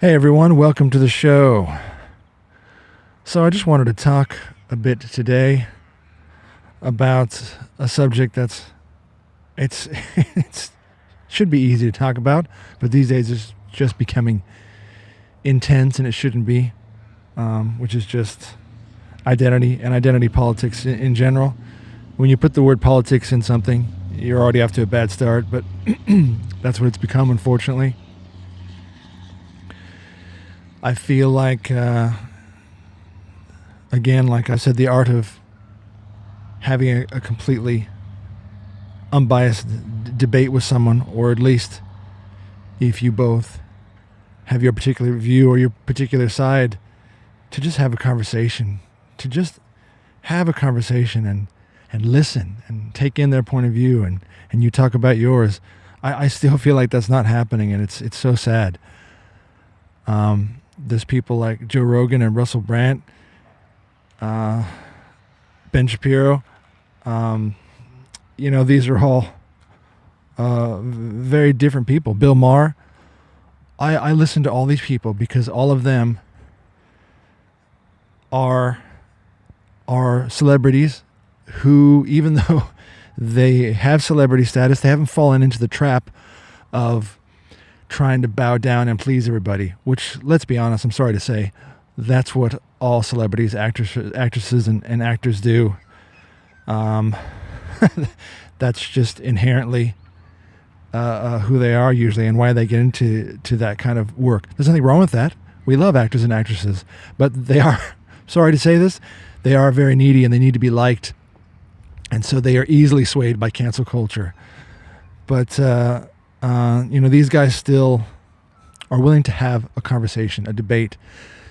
Hey everyone, welcome to the show. So I just wanted to talk a bit today about a subject it's should be easy to talk about, but these days it's just becoming intense and it shouldn't be, which is just identity and identity politics in general. When you put the word politics in something, you're already off to a bad start, but that's what it's become, unfortunately. I feel like, again, like I said, the art of having a completely unbiased debate with someone, or at least if you both have your particular view or your particular side, to just have a conversation, and listen and take in their point of view and you talk about yours. I still feel like that's not happening, and it's so sad. There's people like Joe Rogan and Russell Brand, Ben Shapiro. These are all very different people. Bill Maher. I listen to all these people because all of them are celebrities who, even though they have celebrity status, they haven't fallen into the trap of trying to bow down and please everybody, which, let's be honest, I'm sorry to say, that's what all celebrities, actresses and actors do. That's just inherently who they are usually, and why they get into that kind of work. There's nothing wrong with that. We love actors and actresses, but they are, sorry to say this, they are very needy and they need to be liked. And so they are easily swayed by cancel culture. But, these guys still are willing to have a conversation, a debate,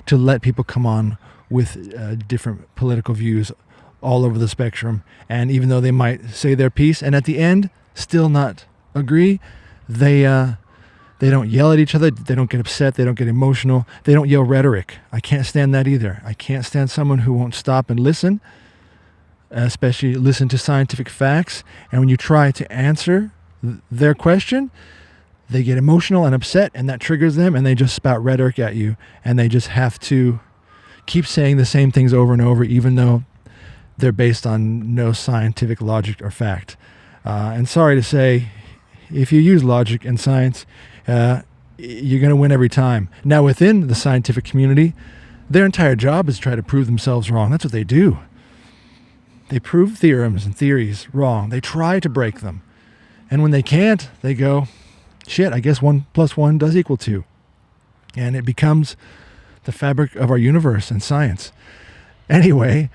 to let people come on with different political views all over the spectrum. And even though they might say their piece and at the end still not agree, they don't yell at each other. They don't get upset. They don't get emotional. They don't yell rhetoric. I can't stand that either. I can't stand someone who won't stop and listen, especially listen to scientific facts. And when you try to answer their question, they get emotional and upset, and that triggers them, and they just spout rhetoric at you, and they just have to keep saying the same things over and over, even though they're based on no scientific logic or fact. And sorry to say, if you use logic and science, you're going to win every time. Now, within the scientific community, their entire job is to try to prove themselves wrong. That's what they do. They prove theorems and theories wrong. They try to break them. And when they can't, they go, shit, I guess 1 + 1 does equal 2. And it becomes the fabric of our universe and science. Anyway,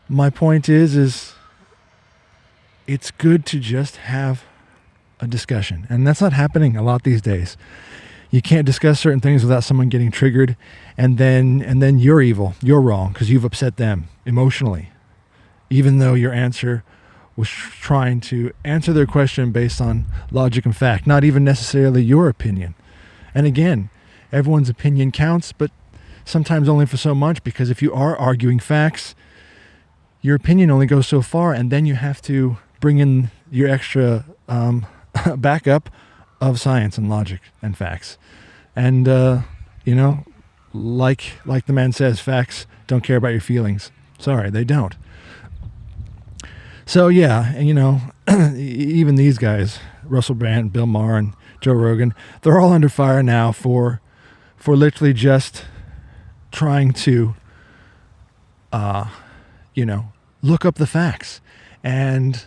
my point is it's good to just have a discussion. And that's not happening a lot these days. You can't discuss certain things without someone getting triggered, and then you're evil. You're wrong because you've upset them emotionally, even though your answer was trying to answer their question based on logic and fact, not even necessarily your opinion. And again, everyone's opinion counts, but sometimes only for so much, because if you are arguing facts, your opinion only goes so far, and then you have to bring in your extra backup of science and logic and facts. And, like the man says, facts don't care about your feelings. Sorry, they don't. So yeah, and even these guys, Russell Brand, Bill Maher, and Joe Rogan, they're all under fire now for literally just trying to, look up the facts, and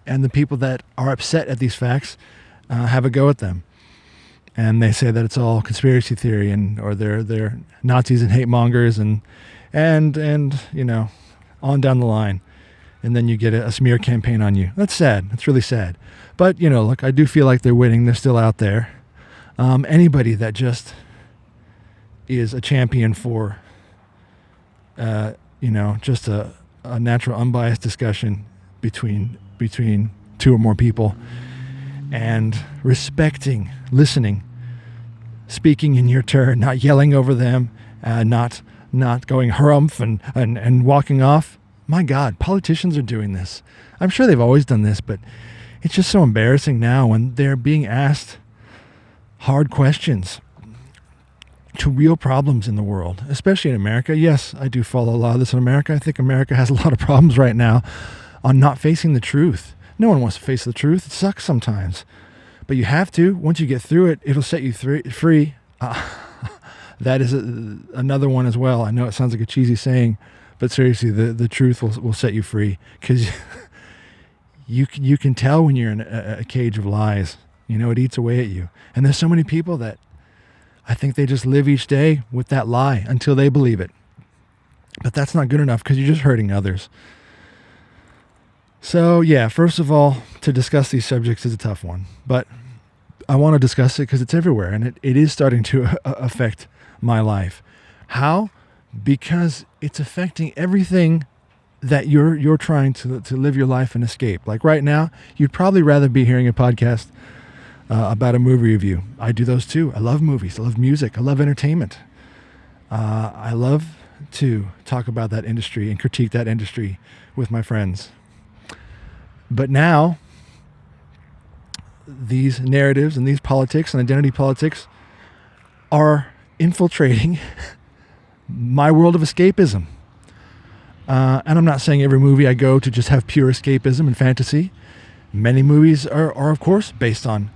the people that are upset at these facts have a go at them, and they say that it's all conspiracy theory or they're Nazis and hate mongers and on down the line. And then you get a smear campaign on you. That's sad. That's really sad. But, look, I do feel like they're winning. They're still out there. Anybody that just is a champion for, just a natural, unbiased discussion between two or more people, and respecting, listening, speaking in your turn, not yelling over them, not going harumph and walking off. My God, politicians are doing this. I'm sure they've always done this, but it's just so embarrassing now when they're being asked hard questions to real problems in the world, especially in America. Yes, I do follow a lot of this in America. I think America has a lot of problems right now on not facing the truth. No one wants to face the truth. It sucks sometimes. But you have to. Once you get through it, it'll set you free. That is another one as well. I know it sounds like a cheesy saying, but seriously, the truth will set you free, because you can tell when you're in a cage of lies. It eats away at you. And there's so many people that I think they just live each day with that lie until they believe it. But that's not good enough, because you're just hurting others. So yeah, first of all, to discuss these subjects is a tough one, but I want to discuss it because it's everywhere, and it is starting to affect my life. How? Because it's affecting everything that you're trying to live your life and escape. Like right now, you'd probably rather be hearing a podcast about a movie review. I do those too. I love movies. I love music. I love entertainment. I love to talk about that industry and critique that industry with my friends. But now, these narratives and these politics and identity politics are infiltrating my world of escapism. And I'm not saying every movie I go to just have pure escapism and fantasy. Many movies are of course, based on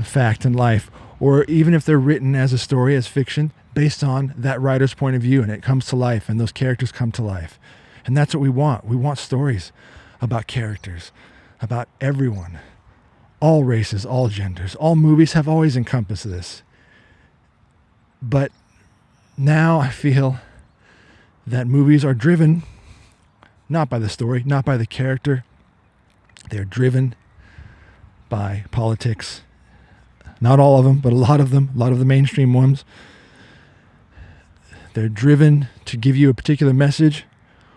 fact and life, or even if they're written as a story, as fiction, based on that writer's point of view, and it comes to life, and those characters come to life. And that's what we want. We want stories about characters, about everyone, all races, all genders. All movies have always encompassed this. But now I feel that movies are driven not by the story, not by the character. They're driven by politics. Not all of them, but a lot of them, a lot of the mainstream ones. They're driven to give you a particular message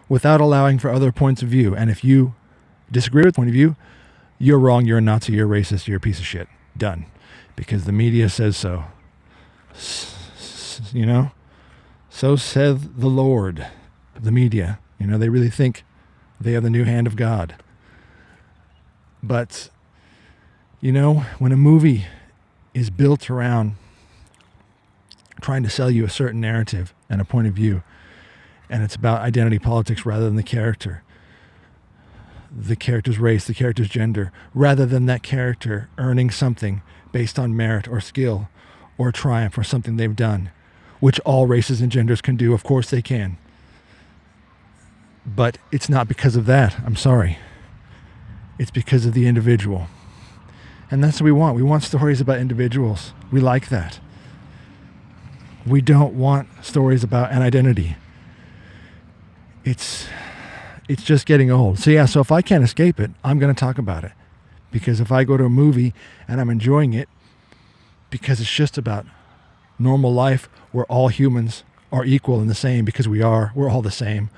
without allowing for other points of view. And if you disagree with the point of view, you're wrong, you're a Nazi, you're a racist, you're a piece of shit. Done. Because the media says so. So saith the Lord. The media. They really think they are the new hand of God. But, when a movie is built around trying to sell you a certain narrative and a point of view, and it's about identity politics rather than the character's race, the character's gender, rather than that character earning something based on merit or skill or triumph or something they've done, which all races and genders can do. Of course they can. But it's not because of that. I'm sorry. It's because of the individual. And that's what we want. We want stories about individuals. We like that. We don't want stories about an identity. It's just getting old. So yeah, so if I can't escape it, I'm going to talk about it. Because if I go to a movie and I'm enjoying it, because it's just about normal life where all humans are equal and the same, because we're all the same.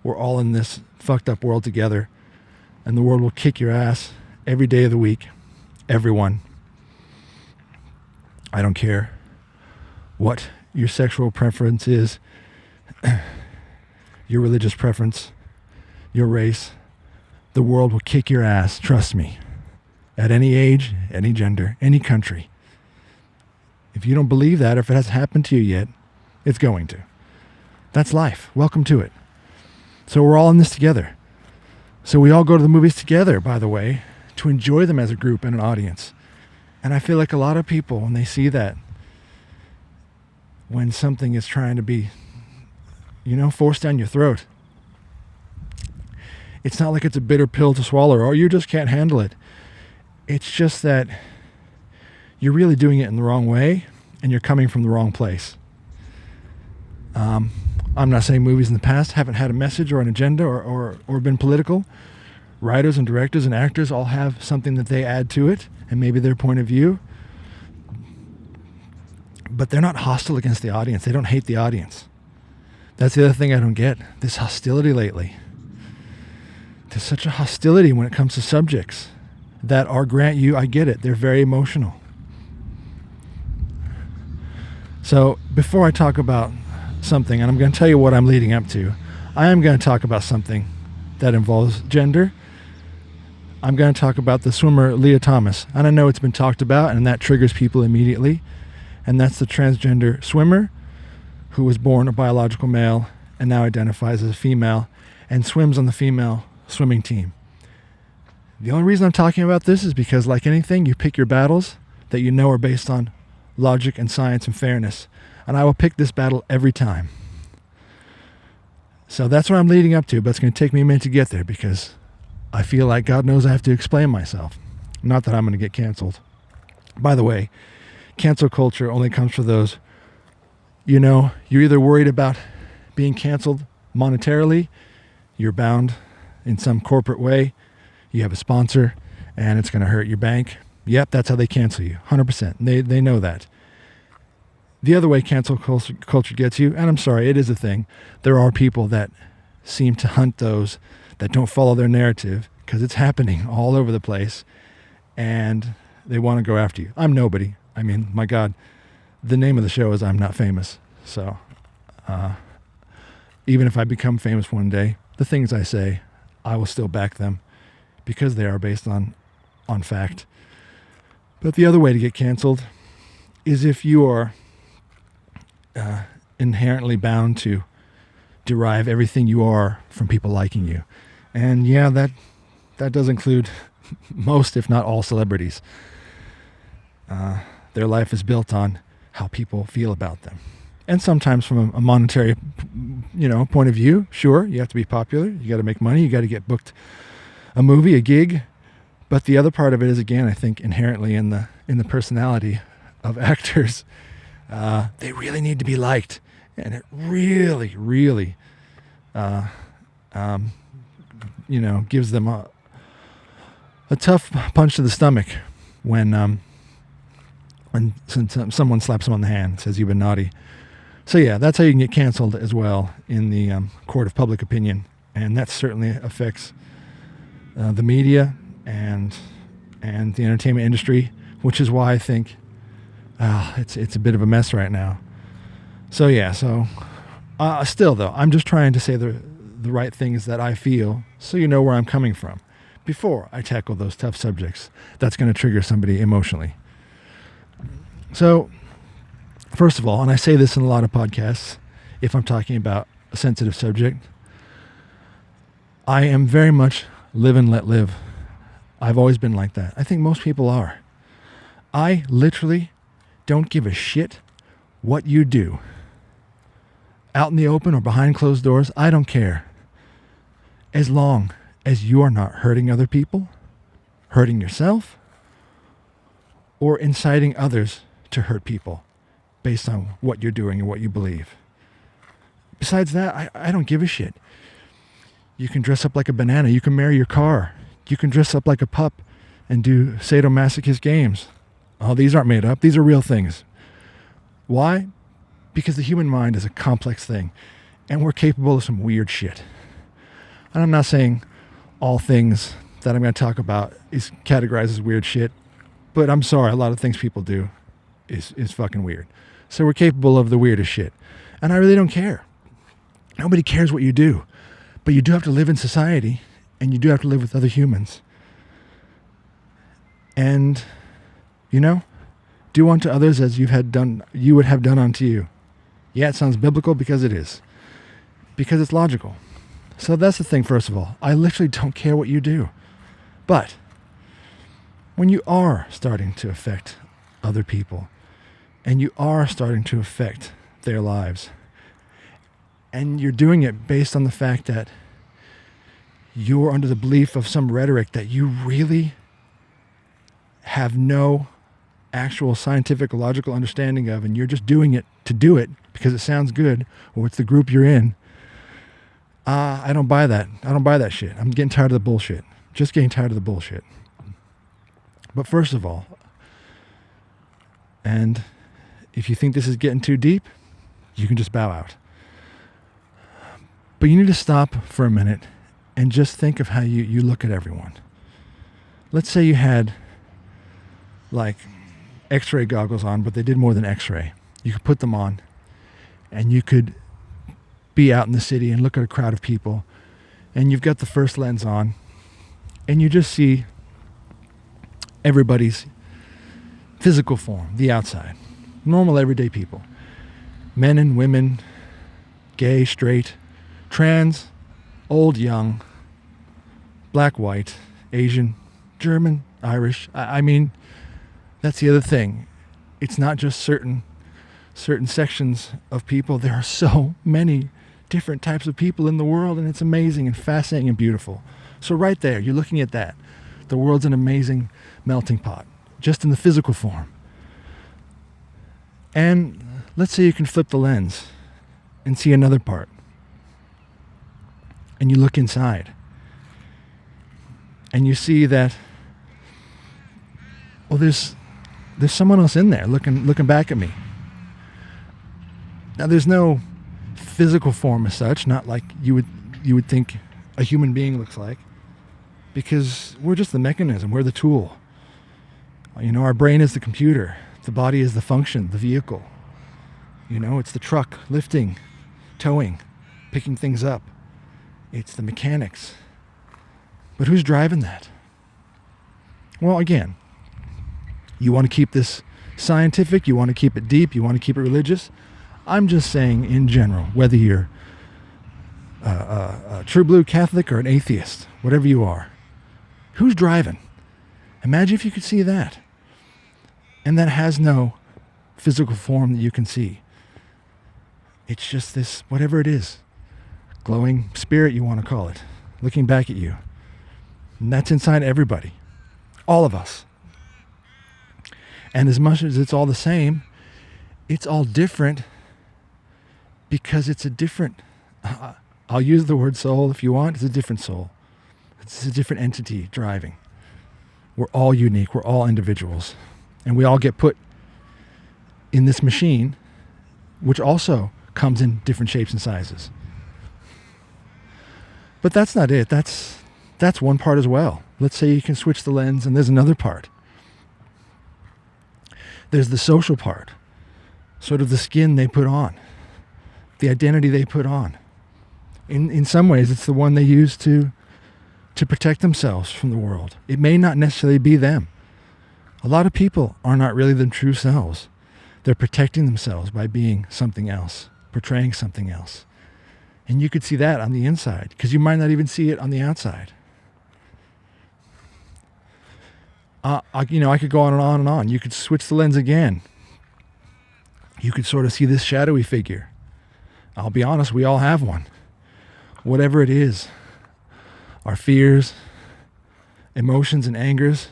We're all in this fucked up world together, and the world will kick your ass every day of the week. Everyone. I don't care what your sexual preference is, your religious preference, your race. The world will kick your ass, trust me. At any age, any gender, any country. If you don't believe that, or if it hasn't happened to you yet, it's going to. That's life. Welcome to it. So we're all in this together. So we all go to the movies together, by the way, to enjoy them as a group and an audience. And I feel like a lot of people, when they see that, when something is trying to be, forced down your throat, it's not like it's a bitter pill to swallow, or you just can't handle it. It's just that you're really doing it in the wrong way, and you're coming from the wrong place. I'm not saying movies in the past haven't had a message or an agenda or been political. Writers and directors and actors all have something that they add to it, and maybe their point of view. But they're not hostile against the audience. They don't hate the audience. That's the other thing I don't get. This hostility lately. There's such a hostility when it comes to subjects that are, grant you, I get it, they're very emotional. So before I talk about something, and I'm going to tell you what I'm leading up to, I am going to talk about something that involves gender. I'm going to talk about the swimmer Lia Thomas. And I know it's been talked about, and that triggers people immediately. and that's the transgender swimmer who was born a biological male and now identifies as a female and swims on the female swimming team. The only reason I'm talking about this is because, like anything, you pick your battles that you know are based on logic and science and fairness. And I will pick this battle every time. So that's what I'm leading up to, but it's going to take me a minute to get there because I feel like God knows I have to explain myself. Not that I'm going to get canceled. By the way, cancel culture only comes for those, you're either worried about being canceled monetarily, you're bound in some corporate way, you have a sponsor, and it's going to hurt your bank. Yep, that's how they cancel you, 100%. They know that. The other way cancel culture gets you, and I'm sorry, it is a thing, there are people that seem to hunt those that don't follow their narrative because it's happening all over the place, and they want to go after you. I'm nobody. I mean, my God, the name of the show is I'm Not Famous. So even if I become famous one day, the things I say, I will still back them because they are based on fact. But the other way to get canceled is if you are inherently bound to derive everything you are from people liking you. And yeah, that does include most, if not all, celebrities. Their life is built on how people feel about them. And sometimes from a monetary, point of view, sure, you have to be popular, you got to make money, you got to get booked a movie, a gig. But the other part of it is, again, I think inherently in the personality of actors, they really need to be liked. And it really, really, gives them a tough punch to the stomach when someone slaps them on the hand and says you've been naughty. So yeah, that's how you can get canceled as well in the court of public opinion, and that certainly affects the media and the entertainment industry, which is why I think it's a bit of a mess right now. So yeah, still though, I'm just trying to say the right things that I feel, so you know where I'm coming from before I tackle those tough subjects that's going to trigger somebody emotionally. So, first of all, and I say this in a lot of podcasts, if I'm talking about a sensitive subject, I am very much live and let live. I've always been like that. I think most people are. I literally don't give a shit what you do. Out in the open or behind closed doors, I don't care. As long as you are not hurting other people, hurting yourself, or inciting others to hurt people based on what you're doing and what you believe. Besides that, I don't give a shit. You can dress up like a banana. You can marry your car. You can dress up like a pup and do sadomasochist games. Oh, these aren't made up. These are real things. Why? Because the human mind is a complex thing, and we're capable of some weird shit. And I'm not saying all things that I'm going to talk about is categorized as weird shit, but I'm sorry, a lot of things people do is fucking weird. So we're capable of the weirdest shit. And I really don't care. Nobody cares what you do. But you do have to live in society, and you do have to live with other humans. And, do unto others as you would have done unto you. Yeah, it sounds biblical because it is. Because it's logical. So that's the thing, first of all. I literally don't care what you do. But when you are starting to affect other people, and you are starting to affect their lives, and you're doing it based on the fact that you're under the belief of some rhetoric that you really have no actual scientific or logical understanding of, and you're just doing it to do it because it sounds good, or it's the group you're in, I don't buy that. I don't buy that shit. I'm getting tired of the bullshit. Just getting tired of the bullshit. But first of all, and if you think this is getting too deep, you can just bow out. But you need to stop for a minute and just think of how you look at everyone. Let's say you had like x-ray goggles on, but they did more than x-ray. You could put them on and you could be out in the city and look at a crowd of people, and you've got the first lens on and you just see everybody's physical form, the outside. Normal, everyday people. Men and women, gay, straight, trans, old, young, black, white, Asian, German, Irish. I mean, that's the other thing. It's not just certain sections of people. There are so many different types of people in the world, and it's amazing and fascinating and beautiful. So right there, you're looking at that. The world's an amazing melting pot, just in the physical form. And let's say you can flip the lens and see another part. And you look inside. And you see that, well, there's someone else in there looking back at me. Now, there's no physical form as such, not like you would think a human being looks like, because we're just the mechanism, we're the tool. Our brain is the computer, the body is the function, the vehicle. It's the truck lifting, towing, picking things up. It's the mechanics. But who's driving that? Well, again, you want to keep this scientific, you want to keep it deep, you want to keep it religious. I'm just saying in general, whether you're a true blue Catholic or an atheist, whatever you are, who's driving? Imagine if you could see that. And that has no physical form that you can see. It's just this, whatever it is, glowing spirit you want to call it, looking back at you. And that's inside everybody, all of us. And as much as it's all the same, it's all different because it's a different, I'll use the word soul if you want, it's a different soul. It's a different entity driving. We're all unique, we're all individuals. And we all get put in this machine, which also comes in different shapes and sizes. But that's not it. That's one part as well. Let's say you can switch the lens and there's another part. There's the social part, sort of the skin they put on, the identity they put on. In some ways, it's the one they use to protect themselves from the world. It may not necessarily be them. A lot of people are not really their true selves. They're protecting themselves by being something else, portraying something else. And you could see that on the inside, because you might not even see it on the outside. I could go on and on and on. You could switch the lens again. You could sort of see this shadowy figure. I'll be honest, we all have one. Whatever it is, our fears, emotions and angers,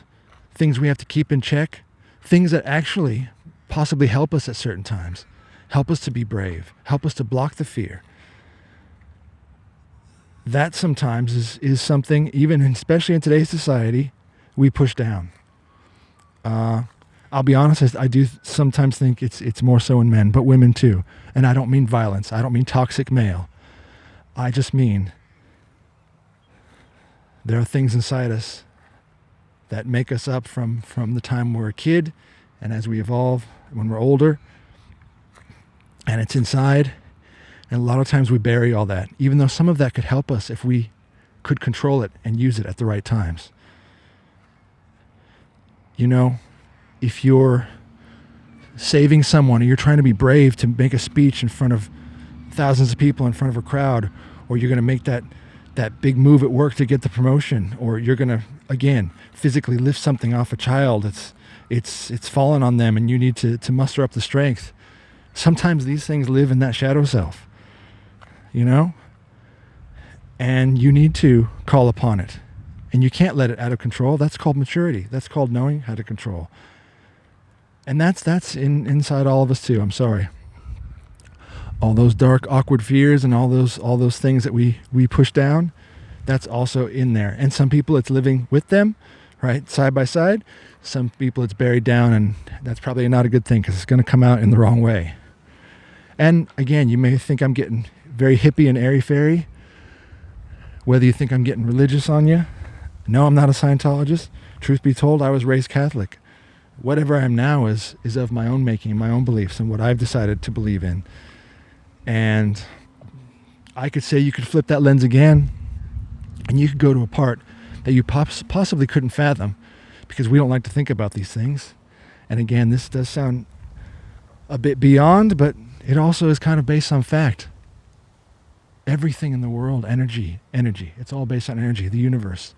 things we have to keep in check, things that actually possibly help us at certain times, help us to be brave, help us to block the fear. That sometimes is something, even especially in today's society, we push down. I'll be honest, I do sometimes think it's more so in men, but women too. And I don't mean violence. I don't mean toxic male. I just mean there are things inside us that make us up from the time we're a kid and as we evolve when we're older. And it's inside. And a lot of times we bury all that, even though some of that could help us if we could control it and use it at the right times. If you're saving someone or you're trying to be brave to make a speech in front of thousands of people in front of a crowd, or you're going to make that big move at work to get the promotion, or you're going to, again, physically lift something off a child, it's fallen on them and you need to muster up the strength. Sometimes these things live in that shadow self, and you need to call upon it. And you can't let it out of control. That's called maturity. That's called knowing how to control. And that's inside all of us too. I'm sorry. All those dark, awkward fears and all those things that we push down, that's also in there. And some people it's living with them, right, side by side. Some people it's buried down, and that's probably not a good thing because it's going to come out in the wrong way. And again, you may think I'm getting very hippie and airy-fairy, whether you think I'm getting religious on you. No, I'm not a Scientologist. Truth be told, I was raised Catholic. Whatever I am now is of my own making, my own beliefs, and what I've decided to believe in. And I could say you could flip that lens again, and you could go to a part that you possibly couldn't fathom, because we don't like to think about these things. And again, this does sound a bit beyond, but it also is kind of based on fact. Everything in the world, energy. It's all based on energy. The universe,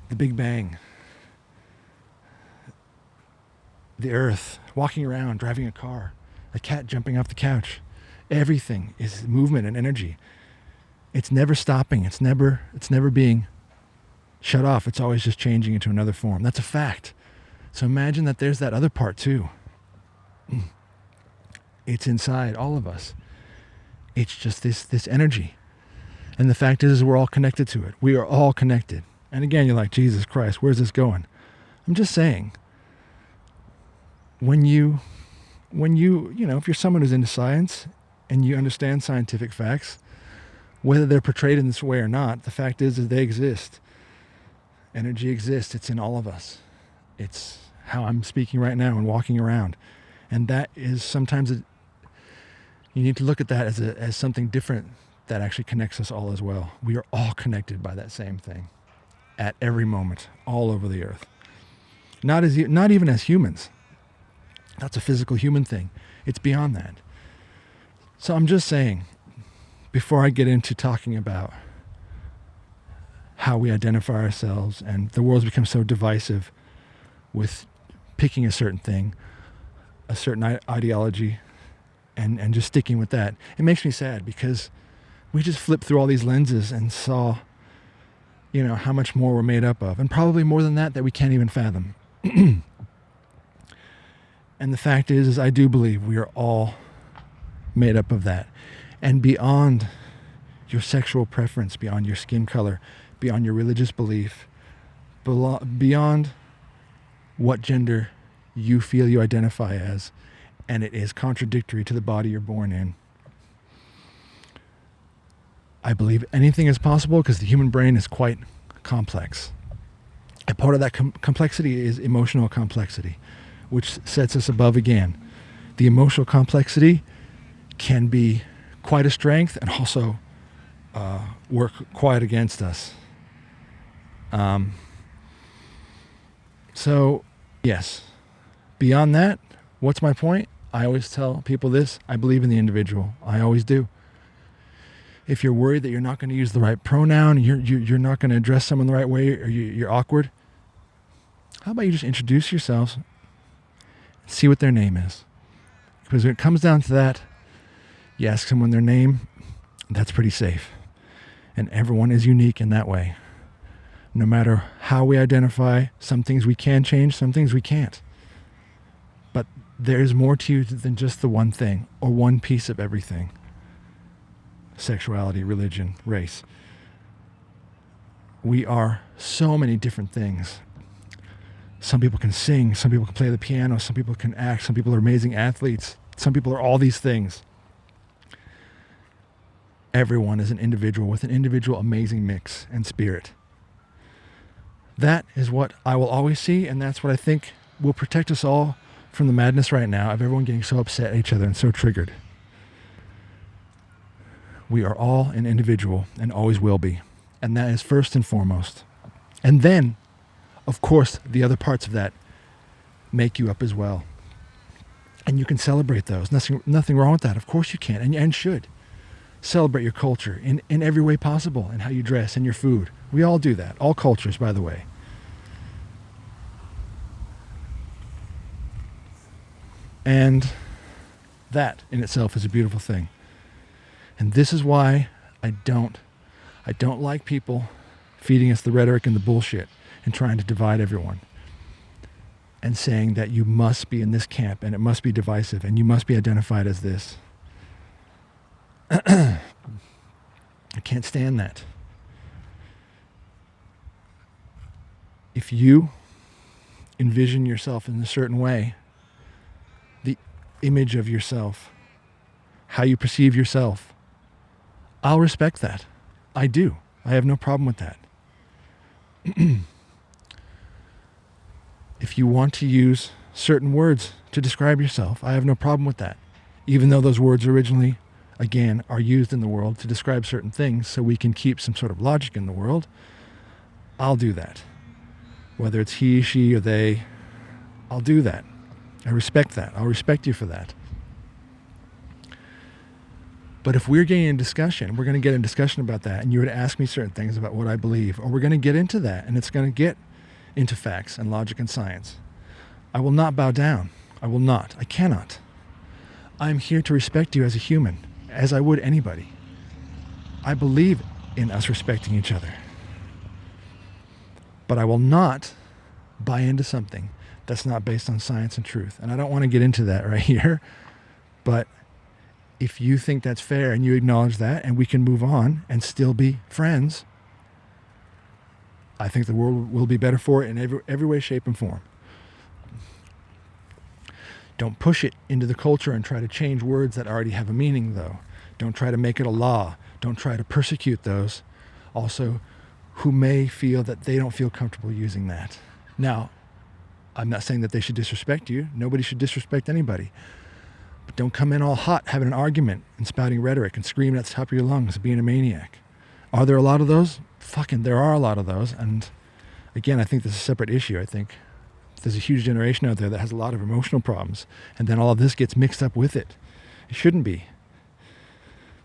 the Big Bang, the earth, walking around, driving a car, a cat jumping off the couch. Everything is movement and energy. It's never stopping. It's never being shut off. It's always just changing into another form. That's a fact. So imagine that there's that other part too. It's inside all of us. It's just this energy. And the fact is we're all connected to it. We are all connected. And again, you're like, Jesus Christ, where's this going? I'm just saying, when you if you're someone who's into science and you understand scientific facts, whether they're portrayed in this way or not, the fact is they exist. Energy exists. It's in all of us. It's how I'm speaking right now and walking around. And that is sometimes you need to look at that as something different that actually connects us all as well. We are all connected by that same thing at every moment, all over the earth. Not even as humans. That's a physical human thing. It's beyond that. So I'm just saying, before I get into talking about how we identify ourselves, and the world's become so divisive with picking a certain thing, a certain ideology, and just sticking with that. It makes me sad because we just flipped through all these lenses and saw, how much more we're made up of, and probably more than that we can't even fathom. And the fact is I do believe we are all made up of that. And beyond your sexual preference, beyond your skin color, beyond your religious belief, beyond what gender you feel you identify as, and it is contradictory to the body you're born in, I believe anything is possible because the human brain is quite complex. And part of that complexity is emotional complexity, which sets us above again. The emotional complexity can be quite a strength and also work quite against us. So, yes. Beyond that, what's my point? I always tell people this. I believe in the individual. I always do. If you're worried that you're not going to use the right pronoun, you're not going to address someone the right way, or you're awkward, how about you just introduce yourselves and see what their name is? Because when it comes down to that, you ask someone their name, that's pretty safe. And everyone is unique in that way. No matter how we identify, some things we can change, some things we can't. But there is more to you than just the one thing or one piece of everything. Sexuality, religion, race. We are so many different things. Some people can sing, some people can play the piano, some people can act, some people are amazing athletes, some people are all these things. Everyone is an individual with an individual amazing mix and spirit. That is what I will always see, and that's what I think will protect us all from the madness right now of everyone getting so upset at each other and so triggered. We are all an individual and always will be. And that is first and foremost. And then, of course, the other parts of that make you up as well. And you can celebrate those. Nothing wrong with that. Of course you can and should. Celebrate your culture in every way possible, in how you dress and your food. We all do that. All cultures, by the way. And that in itself is a beautiful thing. And this is why I don't like people feeding us the rhetoric and the bullshit and trying to divide everyone and saying that you must be in this camp and it must be divisive and you must be identified as this. I can't stand that. If you envision yourself in a certain way, the image of yourself, how you perceive yourself, I'll respect that. I do. I have no problem with that. If you want to use certain words to describe yourself, I have no problem with that. Even though those words originally, again, are used in the world to describe certain things so we can keep some sort of logic in the world, I'll do that. Whether it's he, she, or they, I'll do that. I respect that. I'll respect you for that. But if we're getting in discussion, we're going to get in discussion about that, and you were to ask me certain things about what I believe, or we're going to get into that, and it's going to get into facts and logic and science, I will not bow down. I will not. I cannot. I'm here to respect you as a human, as I would anybody. I believe in us respecting each other. But I will not buy into something that's not based on science and truth. And I don't want to get into that right here, but if you think that's fair and you acknowledge that and we can move on and still be friends, I think the world will be better for it in every way, shape, and form. Don't push it into the culture and try to change words that already have a meaning, though. Don't try to make it a law. Don't try to persecute those also who may feel that they don't feel comfortable using that. Now, I'm not saying that they should disrespect you. Nobody should disrespect anybody. But don't come in all hot, having an argument and spouting rhetoric and screaming at the top of your lungs, being a maniac. Are there a lot of those? Fucking, there are a lot of those. And again, I think this is a separate issue. I think there's a huge generation out there that has a lot of emotional problems. And then all of this gets mixed up with it. It shouldn't be.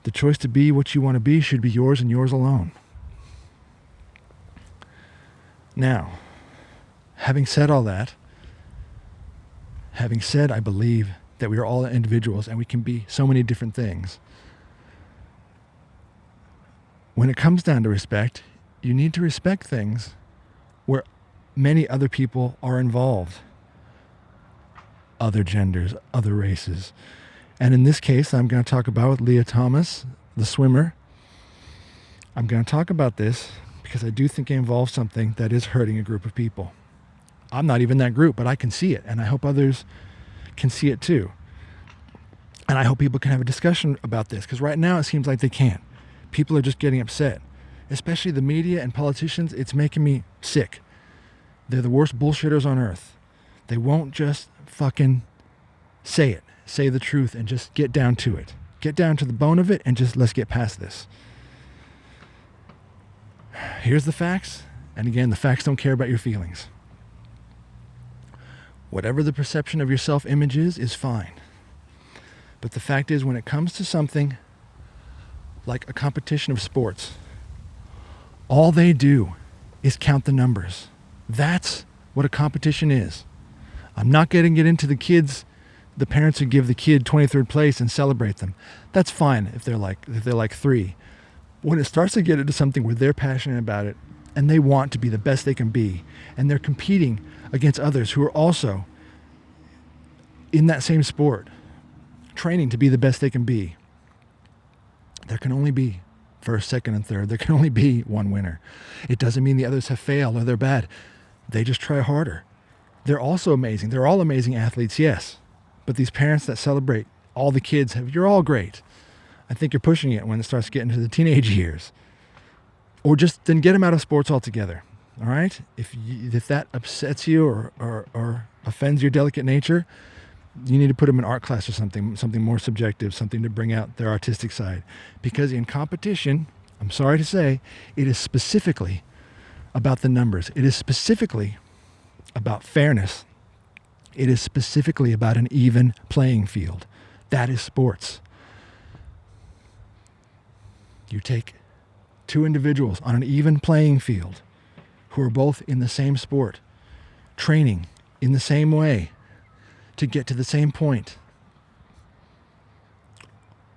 The choice to be what you want to be should be yours and yours alone. Now, having said all that, having said I believe that we are all individuals and we can be so many different things, when it comes down to respect, you need to respect things where many other people are involved. Other genders, other races. And in this case, I'm going to talk about with Lia Thomas, the swimmer. I'm going to talk about this because I do think it involves something that is hurting a group of people. I'm not even that group, but I can see it, and I hope others can see it too. And I hope people can have a discussion about this, because right now it seems like they can't. People are just getting upset, especially the media and politicians. It's making me sick. They're the worst bullshitters on earth. They won't just fucking say it, say the truth, and just get down to it. Get down to the bone of it, and just let's get past this. Here's the facts, and again, the facts don't care about your feelings. Whatever the perception of your self-image is fine. But the fact is, when it comes to something like a competition of sports, all they do is count the numbers. That's what a competition is. I'm not getting it into the kids, the parents who give the kid 23rd place and celebrate them. That's fine if they're like 3. When it starts to get into something where they're passionate about it and they want to be the best they can be, and they're competing against others who are also in that same sport, training to be the best they can be, there can only be first, second, and third. There can only be one winner. It doesn't mean the others have failed or they're bad. They just try harder. They're also amazing. They're all amazing athletes, yes. But these parents that celebrate all the kids, you're all great. I think you're pushing it when it starts getting to the teenage years. Or just then get them out of sports altogether. All right? If that upsets you or offends your delicate nature, you need to put them in art class or something more subjective, something to bring out their artistic side. Because in competition, I'm sorry to say, it is specifically about the numbers. It is specifically about fairness. It is specifically about an even playing field. That is sports. You take 2 individuals on an even playing field who are both in the same sport, training in the same way to get to the same point.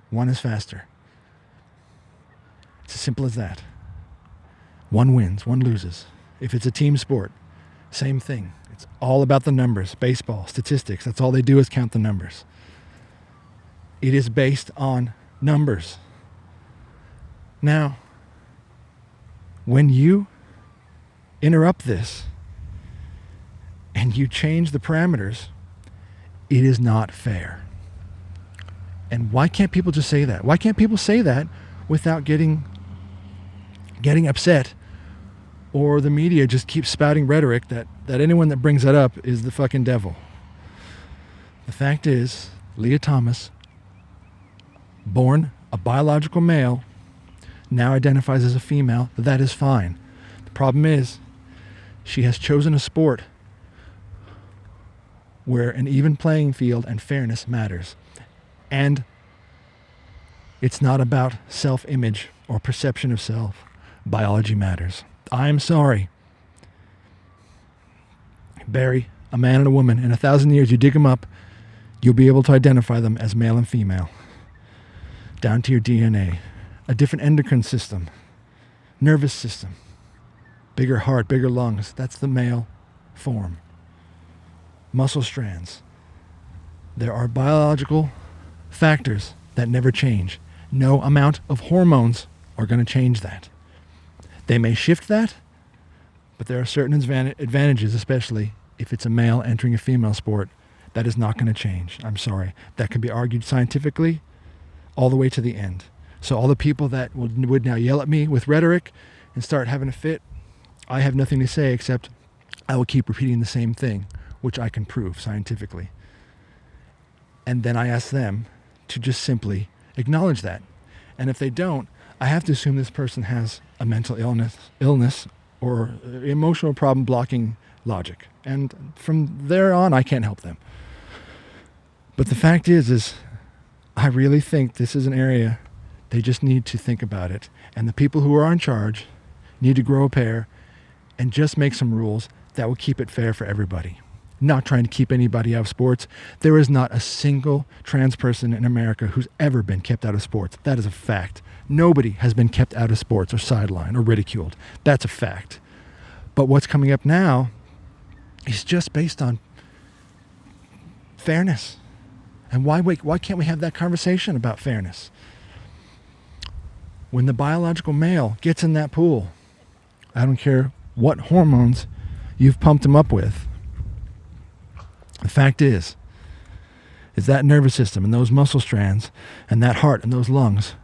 One is faster. It's as simple as that. One wins, one loses. If it's a team sport, same thing. It's all about the numbers. Baseball, statistics, that's all they do is count the numbers. It is based on numbers. Now, when you interrupt this and you change the parameters, it is not fair. And why can't people just say that? Why can't people say that without getting upset, or the media just keeps spouting rhetoric that anyone that brings that up is the fucking devil? The fact is, Lia Thomas, born a biological male, now identifies as a female. That is fine. The problem is, she has chosen a sport where an even playing field and fairness matters. And it's not about self-image or perception of self. Biology matters. I'm sorry. Bury a man and a woman. In 1,000 years, you dig them up, you'll be able to identify them as male and female, down to your DNA. A different endocrine system, nervous system, bigger heart, bigger lungs. That's the male form. Muscle strands. There are biological factors that never change. No amount of hormones are going to change that. They may shift that, but there are certain advantages, especially if it's a male entering a female sport, that is not going to change. I'm sorry. That can be argued scientifically all the way to the end. So all the people that would now yell at me with rhetoric and start having a fit, I have nothing to say except I will keep repeating the same thing, which I can prove scientifically. And then I ask them to just simply acknowledge that. And if they don't, I have to assume this person has a mental illness or emotional problem blocking logic. And from there on, I can't help them. But the fact is I really think this is an area they just need to think about it. And the people who are in charge need to grow a pair and just make some rules that will keep it fair for everybody. Not trying to keep anybody out of sports. There is not a single trans person in America who's ever been kept out of sports. That is a fact. Nobody has been kept out of sports or sidelined or ridiculed. That's a fact. But what's coming up now is just based on fairness. And why can't we have that conversation about fairness? When the biological male gets in that pool, I don't care what hormones you've pumped him up with. The fact is that nervous system and those muscle strands and that heart and those lungs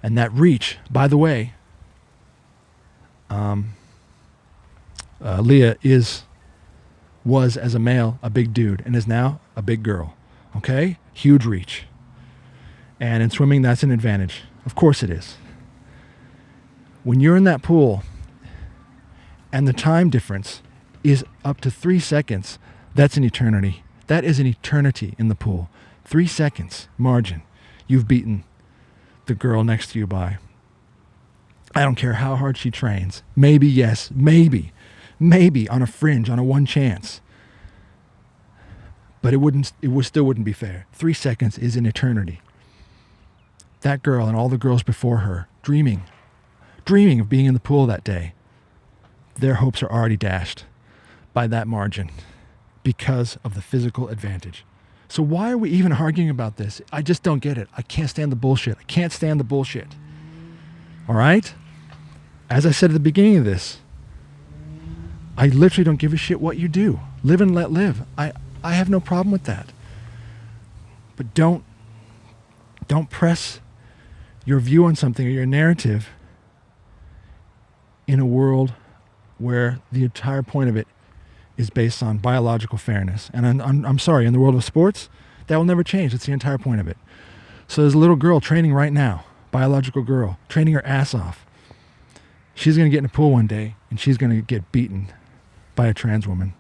and that reach. By the way, Leah was as a male a big dude and is now a big girl. Okay? Huge reach. And in swimming, that's an advantage. Of course it is. When you're in that pool and the time difference is up to 3 seconds, that's an eternity. That is an eternity in the pool. 3 seconds margin. You've beaten the girl next to you by. I don't care how hard she trains. Maybe, yes, maybe on a fringe, on a one chance. But it still wouldn't be fair. 3 seconds is an eternity. That girl and all the girls before her, dreaming of being in the pool that day, their hopes are already dashed by that margin because of the physical advantage. So why are we even arguing about this? I just don't get it. I can't stand the bullshit. I can't stand the bullshit. All right? As I said at the beginning of this, I literally don't give a shit what you do. Live and let live. I have no problem with that. But don't press your view on something or your narrative in a world where the entire point of it is based on biological fairness. And I'm sorry, in the world of sports, that will never change. That's the entire point of it. So there's a little girl training right now, biological girl, training her ass off. She's going to get in a pool one day, and she's going to get beaten by a trans woman,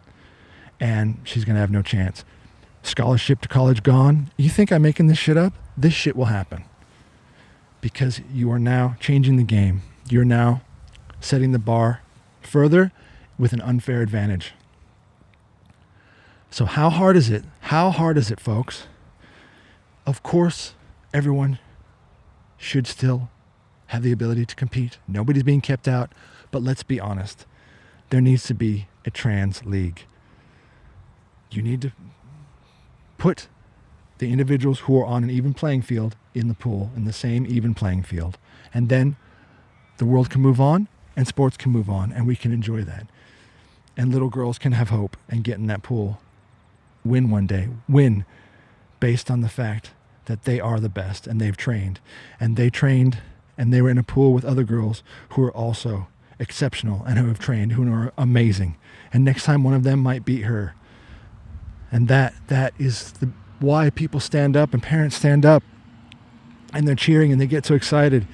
and she's going to have no chance. Scholarship to college gone. You think I'm making this shit up? This shit will happen. Because you are now changing the game. You're now setting the bar further with an unfair advantage. So how hard is it? How hard is it, folks? Of course, everyone should still have the ability to compete. Nobody's being kept out. But let's be honest. There needs to be a trans league. You need to put the individuals who are on an even playing field in the pool, in the same even playing field. And then the world can move on and sports can move on and we can enjoy that. And little girls can have hope and get in that pool. Win one day. Win based on the fact that they are the best and they've trained. And they trained and they were in a pool with other girls who are also exceptional and who have trained, who are amazing. And next time one of them might beat her. And that is why people stand up and parents stand up and they're cheering and they get so excited.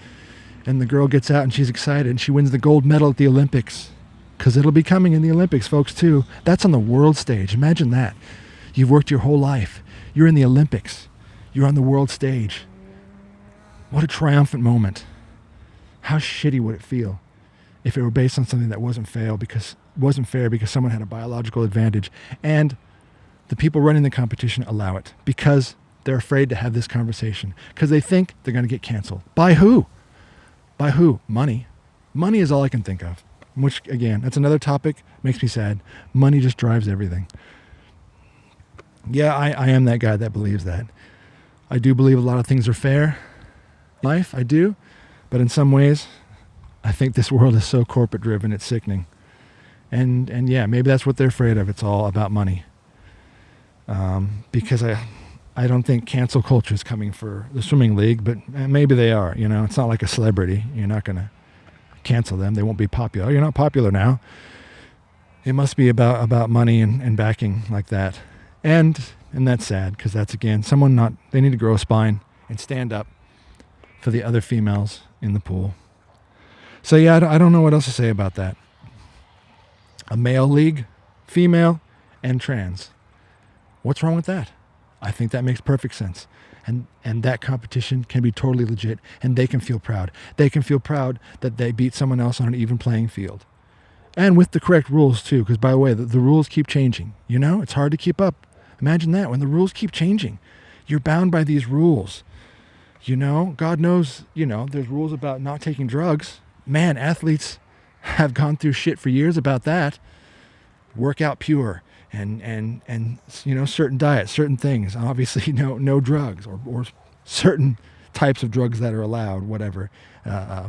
And the girl gets out and she's excited and she wins the gold medal at the Olympics. Because it'll be coming in the Olympics, folks, too. That's on the world stage. Imagine that. You've worked your whole life. You're in the Olympics. You're on the world stage. What a triumphant moment. How shitty would it feel if it were based on something that wasn't fair because someone had a biological advantage and the people running the competition allow it because they're afraid to have this conversation because they think they're going to get canceled. By who? By who? Money. Money is all I can think of, which again, that's another topic, makes me sad. Money just drives everything. Yeah, I am that guy that believes that. I do believe a lot of things are fair in life, I do, but in some ways, I think this world is so corporate driven, it's sickening. And yeah, maybe that's what they're afraid of. It's all about money. Because I don't think cancel culture is coming for the swimming league, but maybe they are. You know, it's not like a celebrity. You're not going to cancel them. They won't be popular. You're not popular now. It must be about money and backing like that. And that's sad because that's, again, they need to grow a spine and stand up for the other females in the pool. So yeah, I don't know what else to say about that. A male league, female, and trans. What's wrong with that? I think that makes perfect sense. And that competition can be totally legit, and they can feel proud. They can feel proud that they beat someone else on an even playing field. And with the correct rules, too, because, by the way, the rules keep changing. You know, it's hard to keep up. Imagine that, when the rules keep changing. You're bound by these rules. You know, God knows, there's rules about not taking drugs. Man, athletes have gone through shit for years about that. Work out pure. And certain diets, certain things, obviously no drugs or certain types of drugs that are allowed, whatever,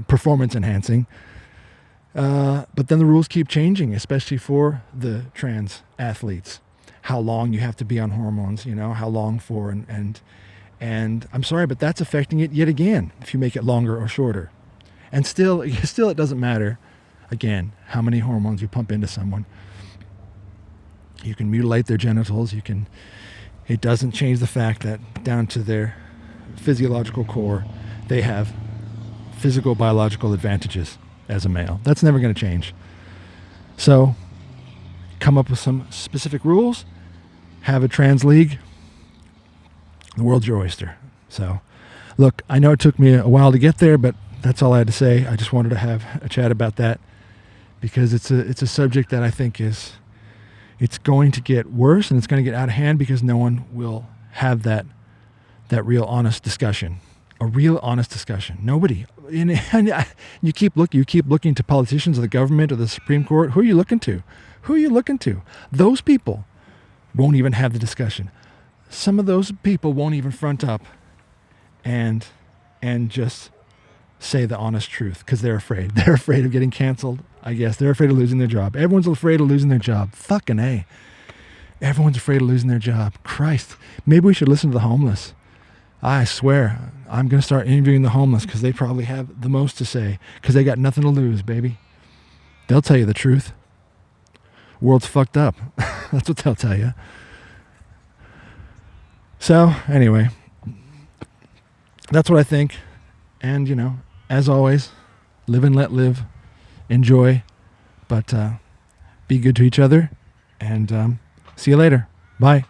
performance enhancing. But then the rules keep changing, especially for the trans athletes. How long you have to be on hormones, how long for, and I'm sorry, but that's affecting it yet again if you make it longer or shorter. And still it doesn't matter, again, how many hormones you pump into someone. You can mutilate their genitals. It doesn't change the fact that down to their physiological core, they have physical, biological advantages as a male. That's never going to change. So come up with some specific rules, have a trans league, the world's your oyster. So look, I know it took me a while to get there, but that's all I had to say. I just wanted to have a chat about that because it's a subject that I think it's going to get worse and it's going to get out of hand because no one will have that real honest discussion. A real honest discussion. Nobody. And you keep looking to politicians or the government or the Supreme Court. Who are you looking to? Those people won't even have the discussion. Some of those people won't even front up and just say the honest truth because they're afraid. They're afraid of getting canceled. I guess they're afraid of losing their job. Everyone's afraid of losing their job. Fucking A. Everyone's afraid of losing their job. Christ. Maybe we should listen to the homeless. I swear, I'm going to start interviewing the homeless because they probably have the most to say because they got nothing to lose, baby. They'll tell you the truth. World's fucked up. That's what they'll tell you. So, anyway, that's what I think. And, as always, live and let live. Enjoy, but be good to each other, and see you later. Bye.